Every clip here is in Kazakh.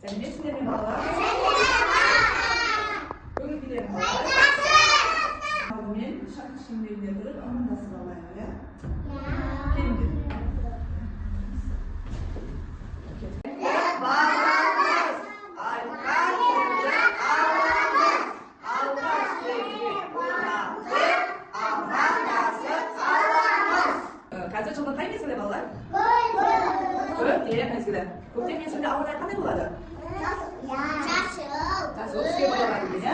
Seslerini bağla. Bölgelerini bağla. Abimin şarkı şimdilerine durup onun da sıralayın ya. Kendi. Қазір жылдың қай мезгілі балалар? Көктем мезгілі. Көктем мезгілінде ауа райы қандай болады? Жасыл түске боялады екен, иә?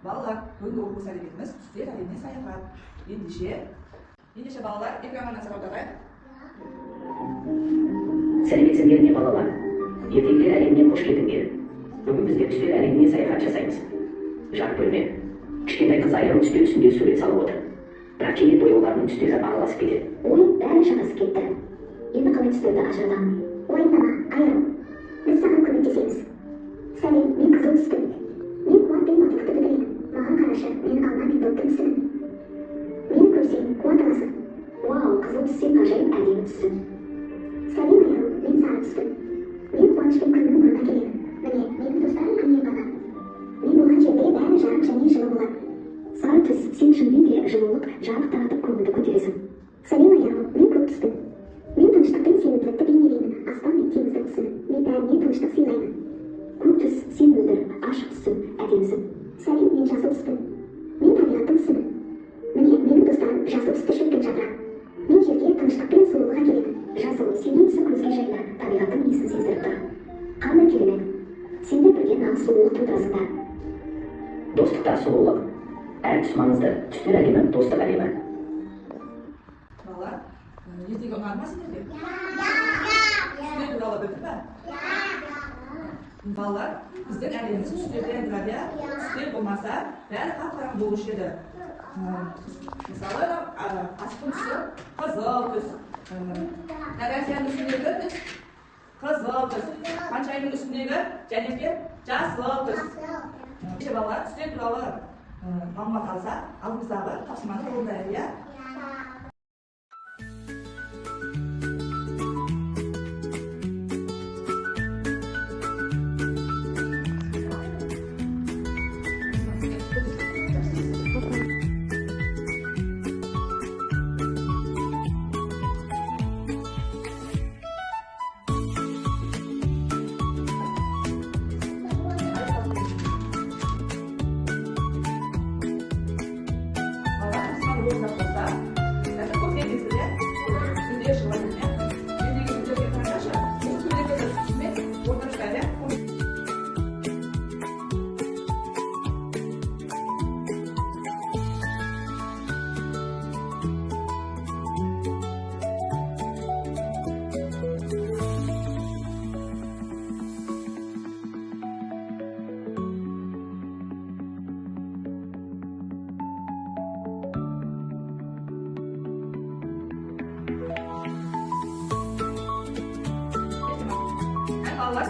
Балалар, біз бүгін оқу сәлеметіміз түстер әлеміне саяхат. Ендеше балалар, экранға назар аударайық. Сәлеметсіздер ме балалар? Ертеңгілер әлеміне қош келдіңдер. Бүгін біздер түстер әлеміне саяхат жасаймыз. Жар бөлме. Кішкентай қыз айрым үстел үстінде сурет салып отыр. Бірақ кенет бояуларының түстері араласып кетеді. Ой, бәрі шатасып кетті. Енді қалай түстерді ажыратамын? Уайымдама, айрым. Біз саған көмектесеміз. Сәлем, мен қызыл түстім. Мен қуат пен батылдықты білдіремін. Маған қарашы, мен алма мен допты мүсінмін. Мені көрсең, қуат аласың. Вау, қызыл түс сен ғажайып әдемі түссің. Сәлем айрым, мен сары түстім. Мен қуанышпен күннің нұрына келемін. Міне, менің достарым күннен ғана. Мен болған жерде бәрі жарық және жылы болады. Сары түс, сен шынымен де жылулық, жарық таратып көңілді көтересің. Сәлем айрым, мен көк түстім. Мен тыныштық пен сенімділікті бейнелеймін. Аспан мен теңіздің түсімін. Мен бәріне тыныштық сыйлаймын. Көк түс, сен мөлдір, ашық түссің, әдемісің. Сәлем, мен жасыл түстім. Мен табиғаттың түсімін. Міне, менің достарым жасыл түсті шөккен жапырақ. Мен жерге тыныштық пен сұлулық әкелемін. Жасыл, сенің түсі көзге жайлы, табиғаттың иісін сездіріп тұр. Қандай керемет. Сендер бірге нағыз сұлулық тудырасыңдар. Достықта сұлулық. Әр түс маңызды. Түстер әлемі, достық әлемі. Балалар, ертегі ұнады ма сендерге? Түстер туралы білдің бе? Балалар, біздің әлеміміз түстерден тұрады, иә? Түстер болмаса, бәрі қап-қараңғы болушы еді. Мысалы, аспан түсі қызыл түс. Тәрәзияның үстіндегі түс қызыл түс. Паншайымның үстіндегі және жасыл түс. Балалар, түстер туралы мағлұмат алса, алдымыздағы тапсырманы орындайық, иә? Балалар,